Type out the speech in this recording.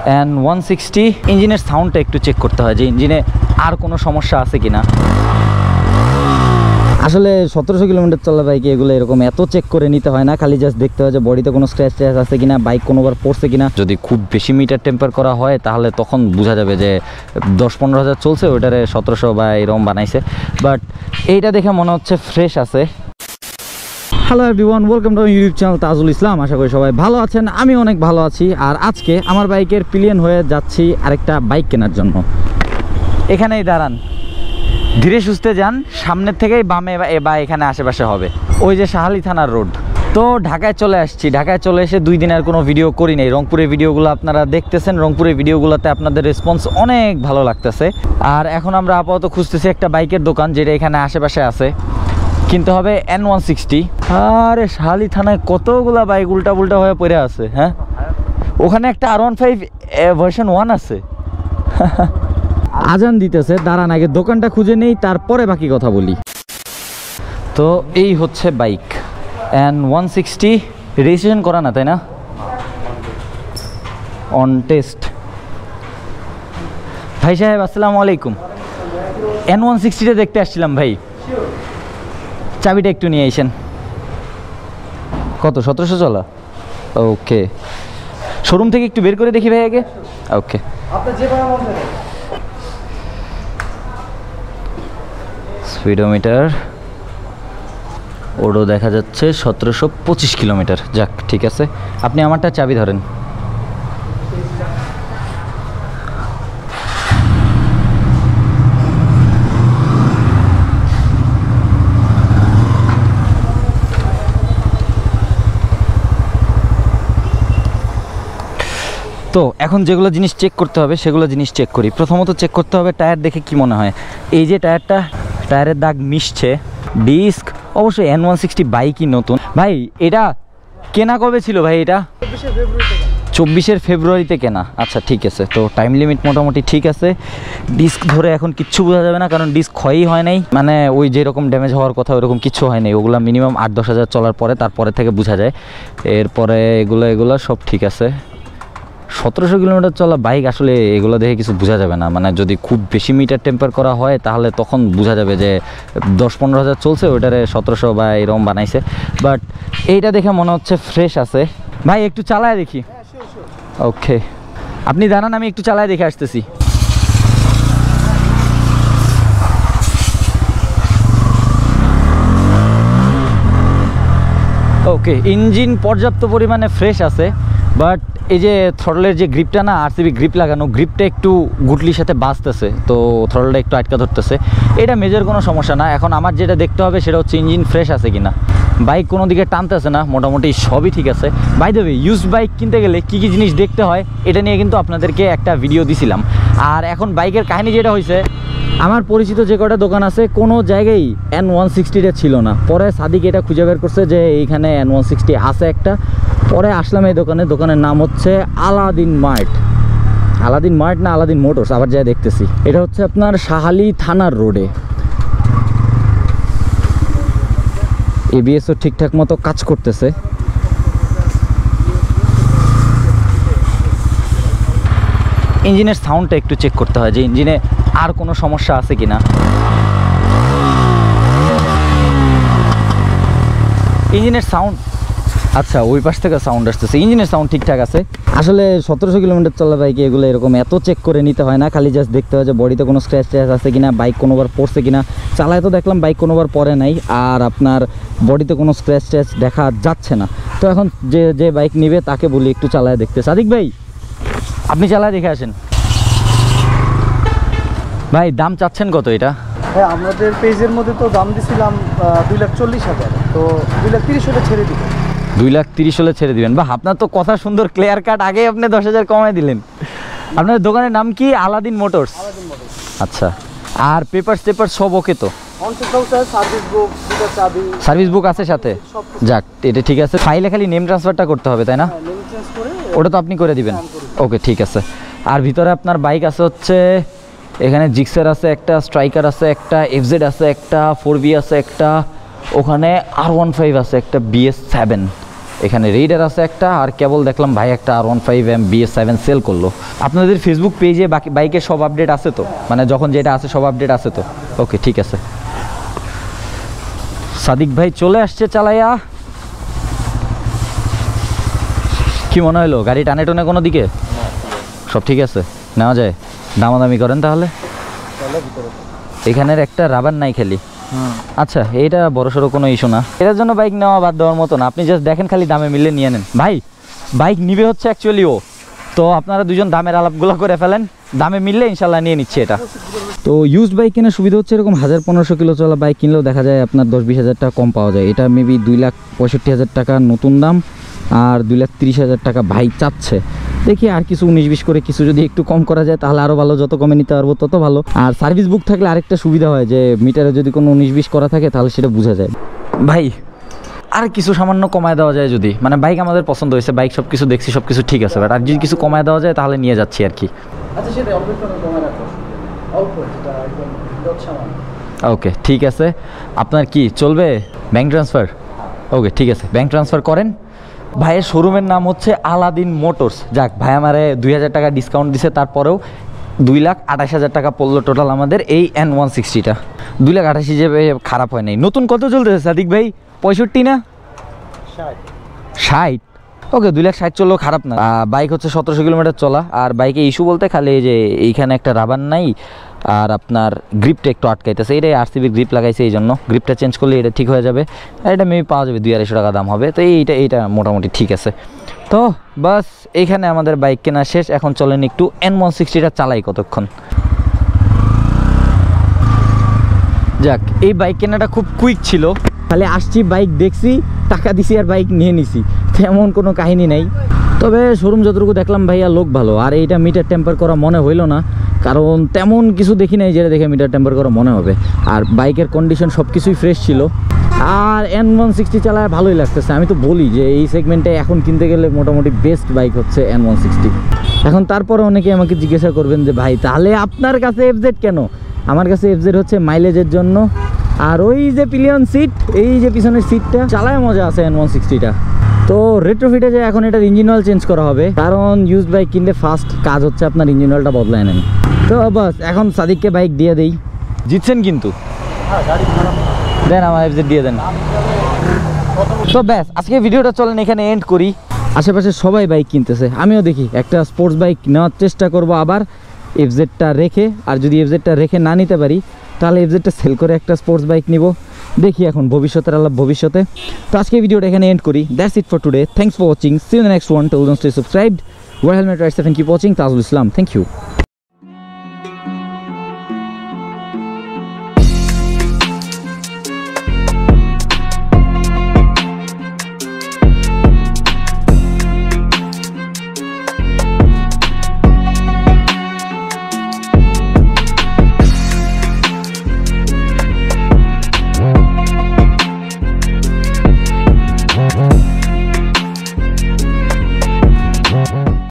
And 160 ইঞ্জিনের সাউন্ডটা একটু চেক করতে হয় যে ইঞ্জিনে আর কোনো সমস্যা আছে কি না। আসলে 1700 কিলোমিটার চলা বাইকে এগুলো এরকম এত চেক করে নিতে হয় না, খালি জাস্ট দেখতে হয় যে বডিতে কোনো স্ক্র্যাচ ট্র্যাচ আছে কিনা, বাইক কোনোবার পড়ছে কিনা। যদি খুব বেশি মিটার টেম্পার করা হয় তাহলে তখন বোঝা যাবে যে 10-15 হাজার চলছে, ওইটারে 1700 বা এরকম বানাইছে। বাট এইটা দেখে মনে হচ্ছে ফ্রেশ আছে। Hello everyone, welcome to YouTube channel Tajul Islam. আশা করি সবাই ভালো আছেন, আমি অনেক ভালো আছি। আর আজকে আমার বাইকের পিলিয়ন হয়ে যাচ্ছি আরেকটা বাইক কেনার জন্য। এখানেই দাঁড়ান, ধীরে সুস্থে যান, সামনের থেকেই বামে বা এখানে আশেপাশে হবে, ওই যে শাহালি থানার রোড। তো ঢাকায় চলে আসছি। ঢাকায় চলে এসে 2 দিনের কোনো ভিডিও করি নাই। রংপুরের ভিডিওগুলো আপনারা দেখতেছেন, রংপুরের ভিডিওগুলোতে আপনাদের রেসপন্স অনেক ভালো লাগতেছে। আর এখন আমরা আপাতত খুঁজতেছি একটা বাইকের দোকান যেটা এখানে আশেপাশে আছে, কিনতে হবে N160। আরে শাহালি থানায় কতগুলা বাইক উল্টা পুল্টা হয়ে পড়ে আছে। হ্যাঁ, ওখানে একটা R15 ভার্সন 1 আছে। আজান দিতেছে, দাঁড়ান আগে দোকানটা খুঁজে নেই, তারপরে বাকি কথা বলি। তো এই হচ্ছে বাইক N160, রেজিস্ট্রেশন করা না তাই না? On test. ভাই সাহেব আসসালামু আলাইকুম, N160টা দেখতে আসছিলাম ভাই, চাবিটা একটু নিয়ে এসেন। কত, 1700 চলা? ওকে, শোরুম থেকে একটু বের করে দেখি ভাই আগে। ওকে, স্পিডোমিটার ওডো দেখা যাচ্ছে 1725 কিলোমিটার। যাক ঠিক আছে, আপনি আমারটা চাবি ধরেন। তো এখন যেগুলো জিনিস চেক করতে হবে সেগুলো জিনিস চেক করি। প্রথমত চেক করতে হবে টায়ার দেখে কি মনে হয়। এই যে টায়ারটা, টায়ারের দাগ মিশছে। ডিস্ক অবশ্যই N160 বাইকই নতুন। ভাই এটা কেনা কবে ছিল ভাই? এটা 24 ফেব্রুয়ারিতে কেনা। আচ্ছা ঠিক আছে, তো টাইম লিমিট মোটামুটি ঠিক আছে। ডিস্ক ধরে এখন কিচ্ছু বোঝা যাবে না, কারণ ডিস্ক ক্ষয়ই হয় নাই, মানে ওই যেরকম ড্যামেজ হওয়ার কথা ওরকম কিচ্ছু হয় নাই। ওগুলো মিনিমাম 8-10 হাজার চলার পরে, তারপরে থেকে বোঝা যায়। এরপরে এগুলো সব ঠিক আছে। 1700 কিলোমিটার চলা বাইক, আসলে এগুলো দেখে কিছু বোঝা যাবে না। মানে যদি খুব বেশি মিটার টেম্পার করা হয় তাহলে তখন বোঝা যাবে যে 10-15 হাজার চলছে, ওইটারে 1700 বা এরকম বানাইছে। বাট এইটা দেখে মনে হচ্ছে ফ্রেশ আছে। ভাই একটু চালায় দেখি। ওকে, আপনি জানান, আমি একটু চালায় দেখে আসতেছি। ওকে, ইঞ্জিন পর্যাপ্ত পরিমাণে ফ্রেশ আছে। বাট এই যে থ্রটলের যে গ্রিপটা না, আরসিবি গ্রিপ লাগানো, গ্রিপটা একটু গুটলির সাথে বাজতেছে, তো থ্রটলটা একটু আটকা ধরতেছে। এটা মেজর কোনো সমস্যা না। এখন আমার যেটা দেখতে হবে সেটা হচ্ছে ইঞ্জিন ফ্রেশ আছে কিনা। বাইক কোনো দিকে টানতেছে না, মোটামুটি সবই ঠিক আছে। By the way, used bike কিনতে গেলে কী কী জিনিস দেখতে হয় এটা নিয়ে কিন্তু আপনাদেরকে একটা ভিডিও দিছিলাম। আর এখন বাইকের কাহিনী যেটা হয়েছে, আমার পরিচিত যে কটা দোকান আছে কোনো জায়গায় N160টা ছিল না। পরে সাদিক এটা খুঁজে বের করছে যে এইখানে N160 আছে একটা। পরে আসলাম এই দোকানে, দোকানের নাম হচ্ছে আলাদিন মার্ট। আলাদিন মার্ট না আলাদিন মোটরস, আবার যাই দেখতেছি। এটা হচ্ছে আপনার শাহালি থানার রোডে। এবিএসও ঠিকঠাক মতো কাজ করতেছে। ইঞ্জিনের সাউন্ডটা একটু চেক করতে হয় যে ইঞ্জিনে আর কোনো সমস্যা আছে কিনা। ইঞ্জিনের সাউন্ড, আচ্ছা ওই পাশ থেকে সাউন্ড আসতেছে। ইঞ্জিনের সাউন্ড ঠিকঠাক আছে। আসলে 1700 কিলোমিটার চলা বাইকে এগুলো এরকম এত চেক করে নিতে হয় না, খালি জাস্ট দেখতে হয় যে বডিতে কোনো স্ক্র্যাচ ট্র্যাচ আছে কিনা, বাইক কোনোবার পড়ছে কিনা। চালায় তো দেখলাম বাইক কোনোবার পড়ে নাই, আর আপনার বডিতে কোনো স্ক্র্যাচ ট্র্যাচ দেখা যাচ্ছে না। তো এখন যে বাইক নিবে তাকে বলি একটু চালায় দেখতে। সাদিক ভাই আপনি চালায় দেখে আসেন। ভাই দাম চাচ্ছেন কত এটা? হ্যাঁ, আমাদের পেজের মধ্যে তো দাম দিছিলাম 2,40,000, তো 2,30,000 হলে ছেড়ে দিবেন। 2,30,000 হলে ছেড়ে দিবেন? বাহ, আপনার তো কথা সুন্দর, ক্লিয়ার কাট। আগে আপনি 10,000 কমায় দিলেন। আপনার দোকানের নাম কি? Aladdin Motors. আচ্ছা, আর পেপার সব ওকে তো? সার্ভিস বুক আছে সাথে? যাক, এটা ঠিক আছে। ফাইলে খালি নেম ট্রান্সফারটা করতে হবে তাই না? ওটা তো আপনি করে দিবেন। ওকে ঠিক আছে। আর ভিতরে আপনার বাইক আছে হচ্ছে, এখানে জিক্সার আছে একটা, স্ট্রাইকার আছে একটা, FZ আছে একটা, 4B আছে একটা, ওখানে R15 আছে একটা, BS7। এখানে রেইডার আছে একটা, আর কেবল দেখলাম ভাই একটা R15M BS7 সেল করলো। আপনাদের ফেসবুক পেজে বাকি বাইকের সব আপডেট আছে তো, মানে যখন যেটা আছে সব আপডেট আছে তো? ওকে ঠিক আছে। সাদিক ভাই চলে আসছে চালাইয়া। কি মনে হলো, গাড়ি টানে টনে কোনো দিকে? সব ঠিক আছে, নেওয়া যায়। দামাদামি করেন তাহলে। এখানের একটা রাবার নাই খালি। আচ্ছা, এইটা বড়সড় কোনো ইস্যু না, এটার জন্য বাইক নেওয়া বাদ দেওয়ার মতো না। আপনি জাস্ট দেখেন, খালি দামে মিললে নিয়ে নেন। ভাই বাইক নিবে হচ্ছে অ্যাকচুয়ালি ও, তো আপনারা দুজন দামের আলাপগুলো করে ফেলেন, দামে মিললে ইনশাল্লাহ নিয়ে নিচ্ছে এটা। তো ইউজড বাইক কেনার সুবিধা হচ্ছে এরকম 1000-1500 কিলো চলা বাইক কিনলেও দেখা যায় আপনার 10-20 হাজার টাকা কম পাওয়া যায়। এটা মেবি 2,65,000 টাকা নতুন দাম, আর 2,30,000 টাকা ভাই চাচ্ছে। দেখি আর কিছু 19-20 করে কিছু যদি একটু কম করা যায় তাহলে আরও ভালো, যত কমে নিতে পারবো তত ভালো। আর সার্ভিস বুক থাকলে আরেকটা সুবিধা হয় যে মিটারে যদি কোনো 19-20 করা থাকে তাহলে সেটা বোঝা যায়। ভাই আর কিছু সামান্য কমায় দেওয়া যায় যদি, মানে বাইক আমাদের পছন্দ হয়েছে, বাইক সব কিছু দেখছি, সব কিছু ঠিক আছে, বাট আর যদি কিছু কমায় দেওয়া যায় তাহলে নিয়ে যাচ্ছি আর কি। আচ্ছা, সেটা অল্প একটু কমে রাখো, অল্প, যেটা একদম সামান্য। ওকে ঠিক আছে। আপনার কি চলবে ব্যাংক ট্রান্সফার? ওকে ঠিক আছে, ব্যাংক ট্রান্সফার করেন। ভাইয়ের শোরুমের নাম হচ্ছে আলাদিন মোটরস। যাক, ভাই আমারে 2,000 টাকা ডিসকাউন্ট দিছে, তারপরেও 2,28,000 টাকা পড়লো টোটাল আমাদের এই N160টা। 2,28,000 যে খারাপ হয় নাই। নতুন কত চলতেছে সাদিক ভাই? 65 না 60? ওকে, 2,60,000 চললেও খারাপ না। বাইক হচ্ছে 1700 কিলোমিটার চলা। আর বাইকে ইস্যু বলতে খালি এই যে এইখানে একটা রাবার নাই, আর আপনার গ্রিপটা একটু আটকাইতেছে। এটাই RCB গ্রিপ লাগাইছে, এই জন্য গ্রিপটা চেঞ্জ করলে এটা ঠিক হয়ে যাবে। আর এটা মেবি পাওয়া যাবে 200-250 টাকা দাম হবে। তো এইটা মোটামুটি ঠিক আছে। তো বাস এইখানে আমাদের বাইক কেনা শেষ। এখন চলেন একটু N160টা চালাই কতক্ষণ। যাক, এই বাইক কেনাটা খুব কুইক ছিল, খালি আসছি, বাইক দেখছি, টাকা দিছি আর বাইক নিয়ে নিছি, তেমন কোনো কাহিনী নেই। তবে শোরুম যতটুকু দেখলাম ভাইয়া লোক ভালো। আর এইটা মিটার টেম্পার করা মনে হইলো না, কারণ তেমন কিছু দেখি নাই যেটা দেখে মিটার টেম্পার করা মনে হবে। আর বাইকের কন্ডিশন সব কিছুই ফ্রেশ ছিল। আর N160 চালায় ভালোই লাগতেছে। আমি তো বলি যে এই সেগমেন্টে এখন কিনতে গেলে মোটামুটি বেস্ট বাইক হচ্ছে N160। এখন তারপরে অনেকে আমাকে জিজ্ঞাসা করবেন যে ভাই তাহলে আপনার কাছে FZ কেন? আমার কাছে FZ হচ্ছে মাইলেজের জন্য। আর ওই যে পিলিয়ন সিট, এই যে পিছনের সিটটা চালায় মজা আছে N160টা। তো রেট্রোফিটে যে এখন এটার ইঞ্জিন অয়েল চেঞ্জ করা হবে, কারণ ইউজড বাইক কিনলে ফার্স্ট কাজ হচ্ছে আপনার ইঞ্জিন অয়েলটা বদলায় নেন। তো বাস এখন সাদিককে বাইক দিয়ে দেই। জিতছেন কিন্তু, দেন আমার FZ দিয়ে দেন। তো ব্যাস, আজকে ভিডিওটা চলেন এখানে এন্ড করি। আশেপাশে সবাই বাইক কিনতেছে, আমিও দেখি একটা স্পোর্টস বাইক নেওয়ার চেষ্টা করব আবার FZটা রেখে। আর যদি FZটা রেখে না নিতে পারি তাহলে FZটা সেল করে একটা স্পোর্টস বাইক নিব। দেখি এখন ভবিষ্যতের আলাপ ভবিষ্যতে। তো আজকে ভিডিওটা এখানে এন্ড করি। That's it for today. Thanks for watching. See you in the next one. Till then stay subscribed. Wear helmet rides and keep watching. Tajul Islam. Thank you.